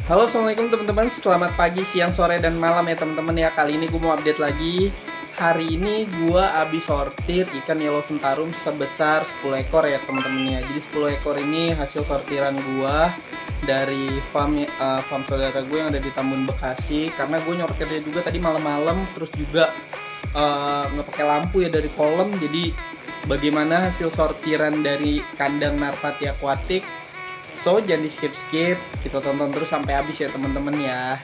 Halo, assalamualaikum teman-teman. Selamat pagi, siang, sore, dan malam ya teman-teman ya. Kali ini gue mau update lagi. Hari ini gue habis sortir ikan yellow sentarum sebesar 10 ekor ya teman-teman ya. Jadi 10 ekor ini hasil sortiran gue dari farm saudara gue yang ada di Tambun Bekasi. Karena gue nyortirnya juga tadi malam-malam, terus juga nggak pakai lampu ya dari kolam. Jadi bagaimana hasil sortiran dari kandang Narpati Aquatic? So, jangan di skip-skip, kita tonton terus sampai habis ya teman-teman ya.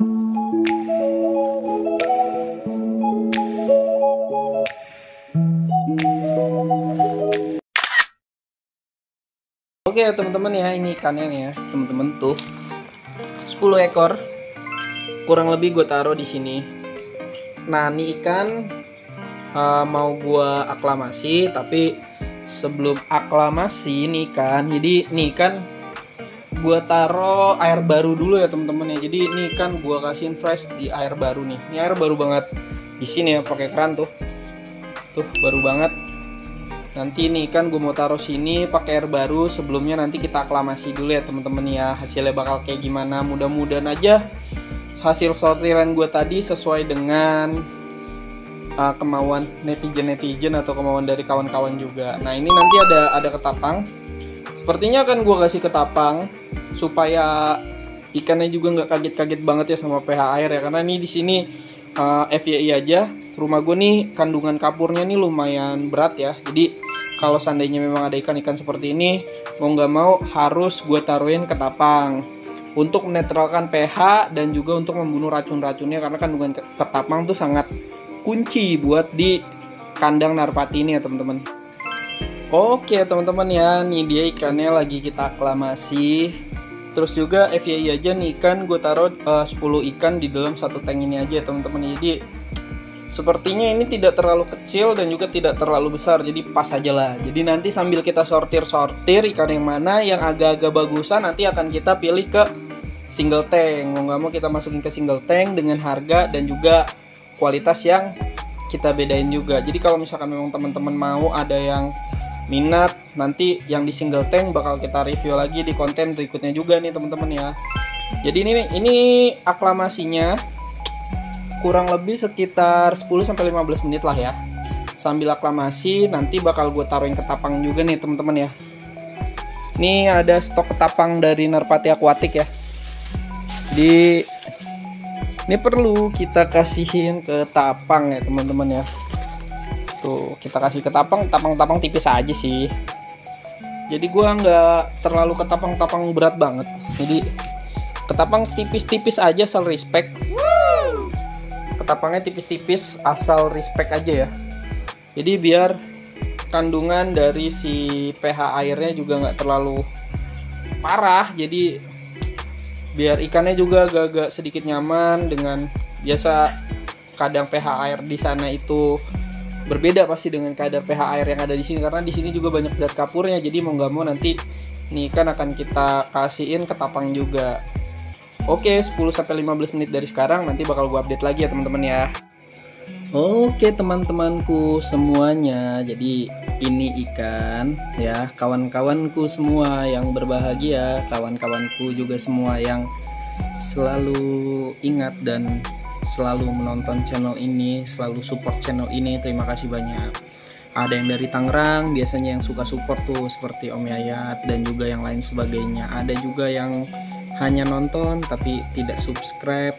Oke teman-teman ya, ini ikannya nih ya teman-teman tuh 10 ekor kurang lebih gue taruh di sini. Nah, ini ikan mau gue aklamasi, tapi sebelum aklamasi nih kan, jadi nih kan gue taruh air baru dulu ya teman-teman ya. Jadi ini kan gue kasihin fresh di air baru nih. Ini air baru banget di sini ya, pakai keran tuh baru banget. Nanti ini kan gue mau taruh sini pakai air baru. Sebelumnya nanti kita aklamasi dulu ya teman-teman ya. Hasilnya bakal kayak gimana? Mudah-mudahan aja hasil sortiran gue tadi sesuai dengan kemauan netizen atau kemauan dari kawan-kawan juga. Nah, ini nanti ada ketapang. Sepertinya akan gue kasih ketapang supaya ikannya juga nggak kaget-kaget banget ya sama pH air ya. Karena ini di sini FYI aja, rumah gue nih kandungan kapurnya nih lumayan berat ya. Jadi kalau seandainya memang ada ikan-ikan seperti ini, mau nggak mau harus gue taruhin ketapang untuk menetralkan pH dan juga untuk membunuh racun-racunnya. Karena kandungan ketapang tuh sangat kunci buat di kandang Narpati ini ya teman-teman. Oke teman-teman ya, nih dia ikannya lagi kita aklamasi. Terus juga FYI aja nih ikan gue taruh 10 ikan di dalam satu tank ini aja teman-teman. Jadi sepertinya ini tidak terlalu kecil dan juga tidak terlalu besar, jadi pas aja lah. Jadi nanti sambil kita sortir ikan yang mana yang agak-agak bagusan nanti akan kita pilih ke single tank. Mau nggak mau kita masukin ke single tank dengan harga dan juga kualitas yang kita bedain juga. Jadi kalau misalkan memang teman-teman mau ada yang minat, nanti yang di single tank bakal kita review lagi di konten berikutnya juga nih teman-teman ya. Jadi ini aklamasinya kurang lebih sekitar 10-15 menit lah ya. Sambil aklamasi nanti bakal gue taruhin ketapang juga nih teman-teman ya. Ini ada stok ketapang dari Narpati Aquatic ya. Ini perlu kita kasihin ketapang ya teman-teman ya. Tuh, kita kasih ketapang tipis aja sih. Jadi gua nggak terlalu ketapang berat banget. Jadi ketapang tipis-tipis aja asal respect. Ketapangnya tipis-tipis asal respect aja ya. Jadi biar kandungan dari si pH airnya juga nggak terlalu parah. Jadi biar ikannya juga agak sedikit nyaman. Dengan biasa kadang pH air di sana itu berbeda pasti dengan kadar pH air yang ada di sini, karena di sini juga banyak zat kapurnya. Jadi mau nggak mau nanti nih kan akan kita kasihin ketapang juga. Oke, 10-15 menit dari sekarang nanti bakal gua update lagi ya teman-teman ya. Oke teman-temanku semuanya, jadi ini ikan ya, kawan-kawanku semua yang berbahagia, kawan-kawanku juga semua yang selalu ingat dan selalu menonton channel ini, selalu support channel ini. Terima kasih banyak. Ada yang dari Tangerang biasanya yang suka support tuh, seperti Om Yayat dan juga yang lain sebagainya. Ada juga yang hanya nonton tapi tidak subscribe.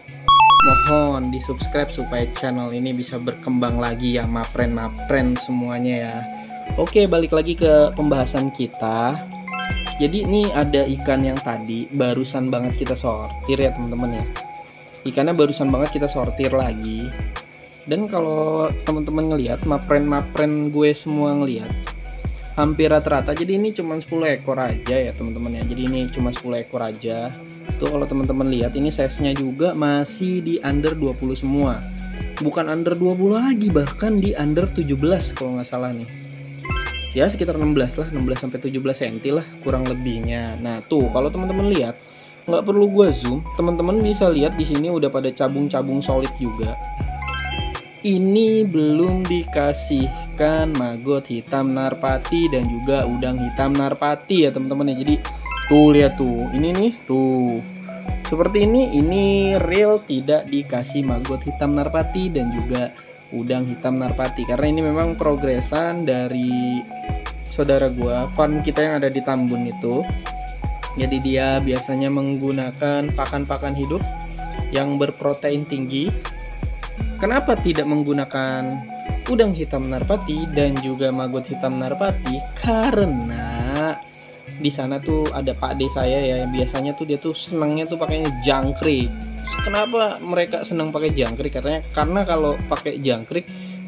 Mohon di subscribe supaya channel ini bisa berkembang lagi ya, mapren semuanya ya. Oke, balik lagi ke pembahasan kita. Jadi ini ada ikan yang tadi barusan banget kita sortir ya teman-teman ya. Ikannya barusan banget kita sortir lagi. Dan kalau teman-teman ngelihat mapren gue semua ngelihat hampir rata-rata. Jadi ini cuma 10 ekor aja ya teman-teman ya. Jadi ini cuma 10 ekor aja. Tuh kalau teman-teman lihat ini size-nya juga masih di under 20 semua. Bukan under 20 lagi, bahkan di under 17 kalau nggak salah nih. Ya sekitar 16 lah, 16 sampai 17 cm lah kurang lebihnya. Nah, tuh kalau teman-teman lihat, nggak perlu gua zoom, teman-teman bisa lihat di sini udah pada cabung-cabung solid juga. Ini belum dikasihkan maggot hitam Narpati dan juga udang hitam Narpati ya teman-teman ya. Jadi tuh lihat tuh, ini nih tuh Seperti ini real tidak dikasih maggot hitam narpati dan juga udang hitam narpati, karena ini memang progresan dari saudara gua, farm kita yang ada di Tambun itu. Jadi dia biasanya menggunakan pakan-pakan hidup yang berprotein tinggi. Kenapa tidak menggunakan udang hitam narpati dan juga maggot hitam narpati? Karena di sana tuh ada Pak D saya ya, yang biasanya tuh dia tuh senangnya tuh pakainya jangkrik. Kenapa mereka senang pakai jangkrik? Katanya karena kalau pakai jangkrik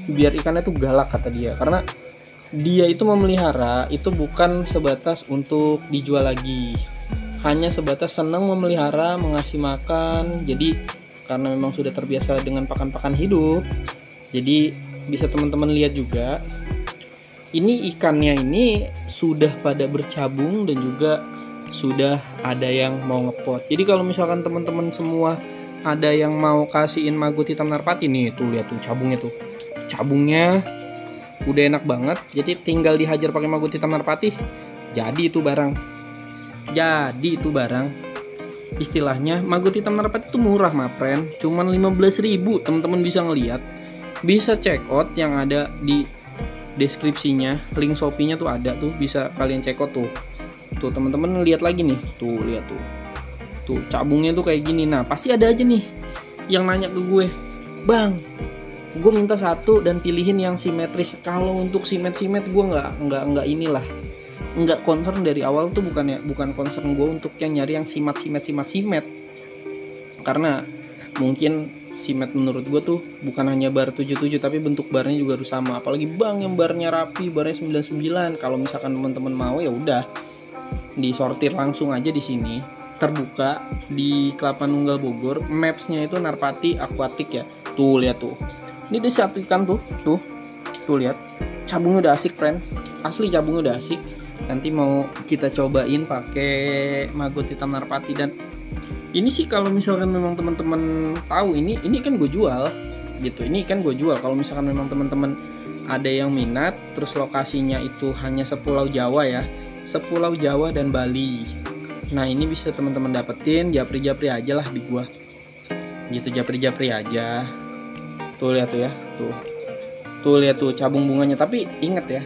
biar ikannya tuh galak, kata dia. Karena dia itu memelihara itu bukan sebatas untuk dijual lagi, hanya sebatas senang memelihara, mengasih makan. Jadi karena memang sudah terbiasa dengan pakan-pakan hidup, jadi bisa teman-teman lihat juga ini ikannya ini sudah pada bercabung dan juga sudah ada yang mau ngepot. Jadi kalau misalkan teman-teman semua ada yang mau kasihin maggot hitam narpati nih, tuh lihat tuh cabungnya tuh. Cabungnya udah enak banget. Jadi tinggal dihajar pakai maggot hitam narpati. Jadi itu barang. Istilahnya maggot hitam narpati itu murah, my friend. Cuman 15.000, teman-teman bisa ngelihat. Bisa check out yang ada di deskripsinya, link Shopee-nya tuh ada tuh, bisa kalian check out tuh. Tuh teman-teman lihat lagi nih, tuh lihat tuh. Tuh cabungnya tuh kayak gini. Nah, pasti ada aja nih yang nanya ke gue, "Bang, gue minta satu dan pilihin yang simetris." Kalau untuk simet gue nggak inilah. Nggak concern dari awal tuh, bukan concern gue untuk yang nyari yang simet. Karena mungkin simet menurut gue tuh bukan hanya bar 77 tapi bentuk barnya juga harus sama. Apalagi bang yang barnya rapi, barnya 99. Kalau misalkan teman-teman mau ya udah disortir langsung aja di sini. Terbuka di Kelapa Nunggal Bogor. Mapsnya itu Narpati Aquatic ya. Tuh lihat tuh. Ini disiapkan tuh. Tuh lihat. Cabungnya udah asik, friend. Asli cabungnya udah asik. Nanti mau kita cobain pakai maggot hitam narpati. Dan ini sih kalau misalkan memang teman-teman tahu, ini kan gue jual gitu. Ini kan gue jual kalau misalkan memang teman-teman ada yang minat. Terus lokasinya itu hanya sepulau Jawa ya, sepulau Jawa dan Bali. Nah ini bisa teman-teman dapetin japri aja lah di gua gitu, japri aja. Tuh lihat tuh ya, tuh lihat tuh cabung bunganya. Tapi ingat ya,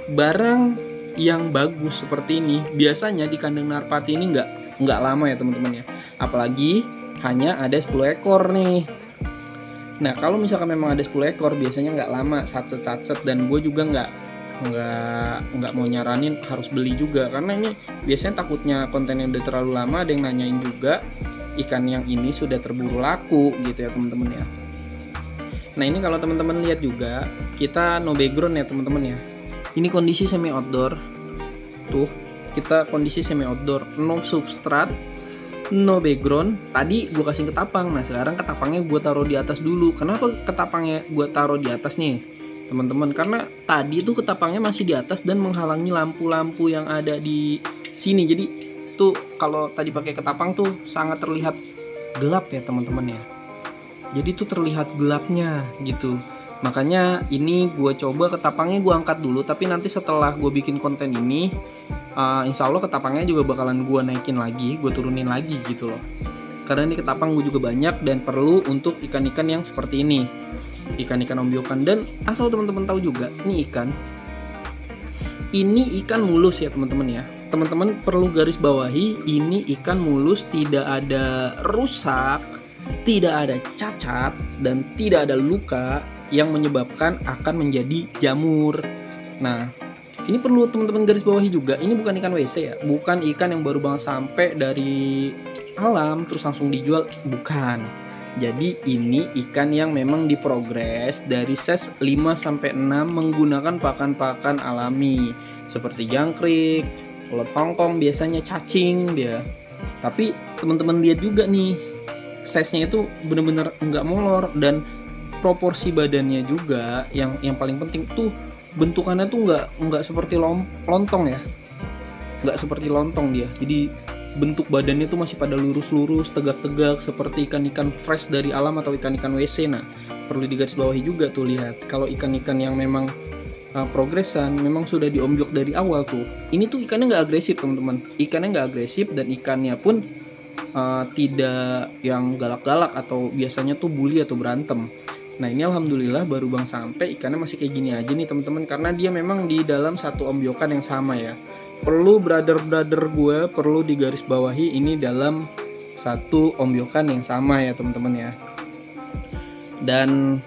barang yang bagus seperti ini biasanya di kandang narpati ini nggak lama ya teman-teman ya. Apalagi hanya ada 10 ekor nih. Nah kalau misalkan memang ada 10 ekor biasanya nggak lama satset. Dan gue juga nggak mau nyaranin harus beli juga, karena ini biasanya takutnya kontennya udah terlalu lama. Ada yang nanyain juga ikan yang ini sudah terburu laku gitu ya teman-teman ya. Nah ini kalau teman-teman lihat juga, kita no background ya teman-teman ya. Ini kondisi semi outdoor. Tuh kita kondisi semi outdoor, no substrat, no background. Tadi gue kasih ketapang. Nah sekarang ketapangnya gue taruh di atas dulu. Kenapa ketapangnya gue taruh di atas nih teman-teman? Karena tadi tuh ketapangnya masih di atas dan menghalangi lampu-lampu yang ada di sini. Jadi tuh kalau tadi pakai ketapang tuh sangat terlihat gelap ya teman-teman ya. Jadi tuh terlihat gelapnya gitu. Makanya ini gue coba ketapangnya gue angkat dulu. Tapi nanti setelah gue bikin konten ini, insya Allah ketapangnya juga bakalan gue naikin lagi, gue turunin lagi gitu loh. Karena ini ketapang gue juga banyak dan perlu untuk ikan-ikan yang seperti ini, ikan-ikan ombyokan. Dan asal teman-teman tahu juga, ini ikan mulus ya teman-teman ya. Teman-teman perlu garis bawahi, ini ikan mulus, tidak ada rusak, tidak ada cacat, dan tidak ada luka yang menyebabkan akan menjadi jamur. Nah ini perlu teman-teman garis bawahi juga, ini bukan ikan WC ya, bukan ikan yang baru banget sampai dari alam terus langsung dijual, bukan. Jadi ini ikan yang memang diprogres dari size 5-6 menggunakan pakan-pakan alami seperti jangkrik, ulat hongkong, biasanya cacing dia. Tapi teman-teman lihat juga nih, size-nya itu bener-bener nggak molor. Dan proporsi badannya juga yang paling penting tuh, bentukannya tuh nggak seperti lontong ya, nggak seperti lontong dia. Jadi bentuk badannya tuh masih pada lurus-lurus, tegak-tegak seperti ikan-ikan fresh dari alam atau ikan-ikan WC. Nah perlu digarisbawahi juga tuh, lihat kalau ikan-ikan yang memang progresan memang sudah diombyok dari awal tuh. Ini tuh ikannya nggak agresif teman-teman, ikannya nggak agresif dan ikannya pun tidak yang galak-galak atau biasanya tuh bully atau berantem. Nah ini alhamdulillah baru bang sampai ikannya masih kayak gini aja nih teman-teman, karena dia memang di dalam satu ombyokan yang sama ya. Perlu brother-brother gue perlu digarisbawahi, ini dalam satu ombyokan yang sama ya teman-teman ya. Dan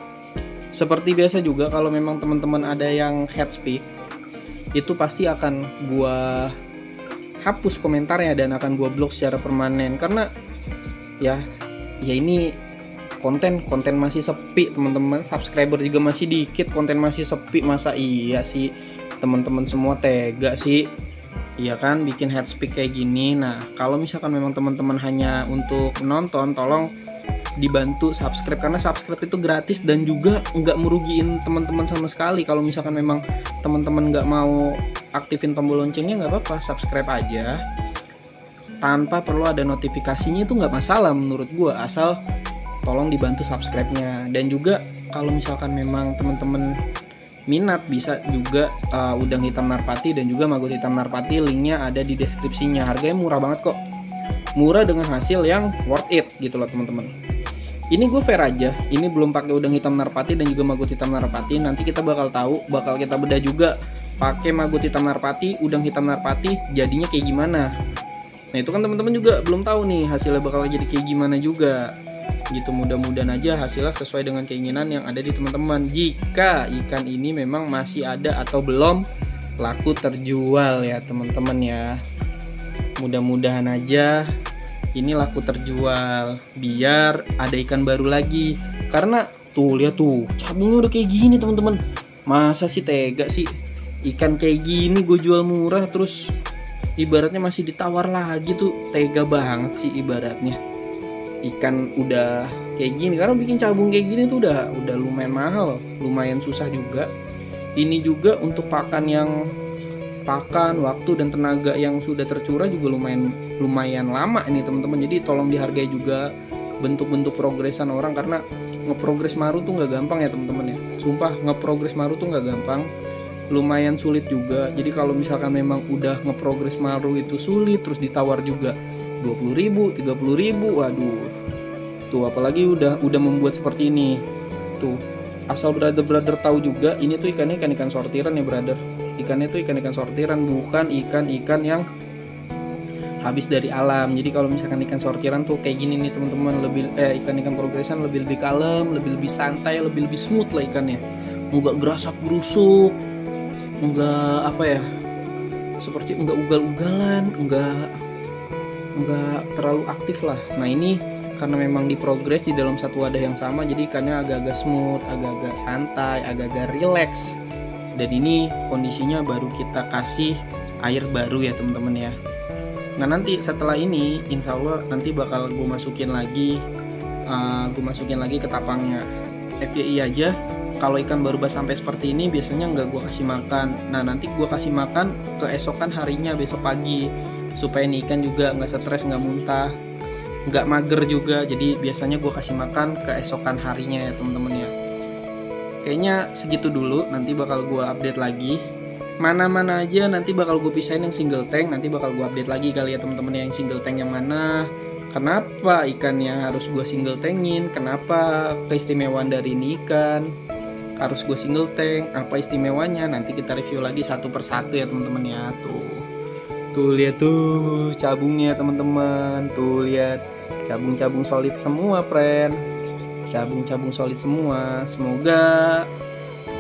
seperti biasa juga kalau memang teman-teman ada yang head speak, itu pasti akan gue hapus komentarnya dan akan gue blok secara permanen, karena ya ini konten masih sepi teman-teman, subscriber juga masih dikit, konten masih sepi, masa iya sih teman-teman semua tega sih, iya kan, bikin head speak kayak gini. Nah kalau misalkan memang teman-teman hanya untuk nonton, tolong dibantu subscribe, karena subscribe itu gratis dan juga nggak merugiin teman-teman sama sekali. Kalau misalkan memang teman-teman nggak mau aktifin tombol loncengnya, nggak apa-apa, subscribe aja tanpa perlu ada notifikasinya, itu nggak masalah menurut gue, asal tolong dibantu subscribe-nya. Dan juga kalau misalkan memang teman-teman minat, bisa juga udang hitam narpati dan juga maggot hitam narpati, linknya ada di deskripsinya. Harganya murah banget kok, murah dengan hasil yang worth it gitu loh teman-teman. Ini gue fair aja, ini belum pakai udang hitam narpati dan juga maggot hitam narpati. Nanti kita bakal tahu, bakal kita bedah juga pakai maggot hitam narpati, udang hitam narpati jadinya kayak gimana. Nah itu kan teman-teman juga belum tahu nih hasilnya bakal jadi kayak gimana juga gitu. Mudah-mudahan aja hasilnya sesuai dengan keinginan yang ada di teman-teman. Jika ikan ini memang masih ada atau belum laku terjual ya teman-teman ya, mudah-mudahan aja ini laku terjual biar ada ikan baru lagi. Karena tuh lihat tuh cabungnya udah kayak gini teman-teman, masa sih tega sih ikan kayak gini gue jual murah terus ibaratnya masih ditawar lagi, tuh tega banget sih ibaratnya. Ikan udah kayak gini, karena bikin cabung kayak gini tuh udah lumayan mahal, lumayan susah juga. Ini juga untuk pakan waktu dan tenaga yang sudah tercurah juga lumayan lama ini teman-teman. Jadi tolong dihargai juga bentuk-bentuk progresan orang, karena ngeprogres maru tuh nggak gampang ya teman-teman ya. Sumpah ngeprogres maru tuh nggak gampang, lumayan sulit juga. Jadi kalau misalkan memang udah ngeprogres maru itu sulit, terus ditawar juga 20.000, 30.000, waduh. Tuh apalagi udah membuat seperti ini. Tuh, asal brother tahu juga, ini tuh ikannya ikan sortiran ya brother. Ikannya tuh ikan sortiran, bukan ikan yang habis dari alam. Jadi kalau misalkan ikan sortiran tuh kayak gini nih teman-teman, lebih ikan progresan lebih kalem, lebih santai, lebih smooth lah ikannya. Enggak gerasak gerusuk, enggak apa ya, seperti enggak ugal-ugalan, enggak terlalu aktif lah. Nah ini karena memang diprogres di dalam satu wadah yang sama, jadi ikannya agak-agak smooth, agak-agak santai, agak-agak relax. Dan ini kondisinya baru kita kasih air baru ya teman-teman ya. Nah nanti setelah ini insya Allah nanti bakal gue masukin lagi ke tapangnya. FYI aja, kalau ikan baru sampai seperti ini biasanya nggak gue kasih makan. Nah nanti gue kasih makan keesokan harinya, besok pagi, supaya nih ikan juga nggak stres, nggak muntah, nggak mager juga. Jadi biasanya gue kasih makan keesokan harinya ya teman-teman ya. Kayaknya segitu dulu, nanti bakal gue update lagi mana-mana aja, nanti bakal gue pisahin yang single tank, nanti bakal gue update lagi kali ya teman-teman yang single tank yang mana, kenapa ikannya harus gue single tankin, kenapa keistimewaan dari ini ikan harus gue single tank, apa istimewanya, nanti kita review lagi satu persatu ya teman-teman ya. Tuh lihat tuh cabungnya teman-teman, tuh lihat cabung solid semua friend, cabung solid semua. Semoga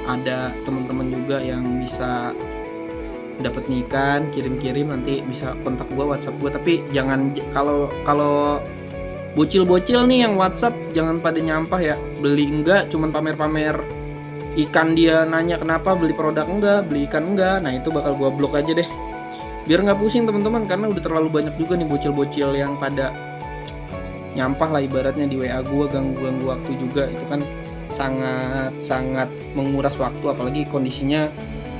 ada teman-teman juga yang bisa dapat ikan, kirim-kirim, nanti bisa kontak gua, WhatsApp gua. Tapi jangan, kalau bocil-bocil nih yang WhatsApp jangan pada nyampah ya, beli enggak, cuman pamer-pamer ikan, dia nanya kenapa beli produk enggak, beli ikan enggak. Nah itu bakal gua blok aja deh, biar nggak pusing teman-teman, karena udah terlalu banyak juga nih bocil-bocil yang pada nyampah lah ibaratnya di WA gua, ganggu waktu juga. Itu kan sangat menguras waktu, apalagi kondisinya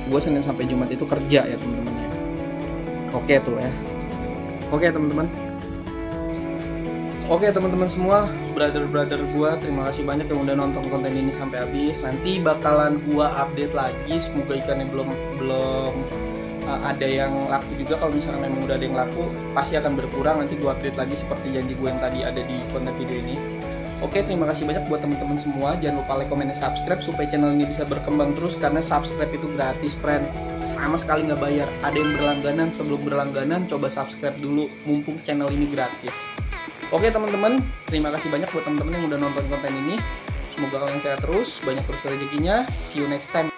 gue Senin sampai Jumat itu kerja ya teman-teman ya. Oke tuh ya. Oke teman-teman semua, brother gue, terima kasih banyak yang udah nonton konten ini sampai habis. Nanti bakalan gue update lagi, semoga ikannya belum ada yang laku juga. Kalau misalnya memang udah ada yang laku pasti akan berkurang, nanti gue update lagi seperti janji gue yang tadi ada di konten video ini. Oke, terima kasih banyak buat teman-teman semua. Jangan lupa like, comment, dan subscribe supaya channel ini bisa berkembang terus, karena subscribe itu gratis, friend. Sama sekali nggak bayar. Ada yang berlangganan, sebelum berlangganan coba subscribe dulu mumpung channel ini gratis. Oke teman-teman, terima kasih banyak buat teman-teman yang udah nonton konten ini. Semoga kalian sehat terus, banyak terus rezekinya. See you next time.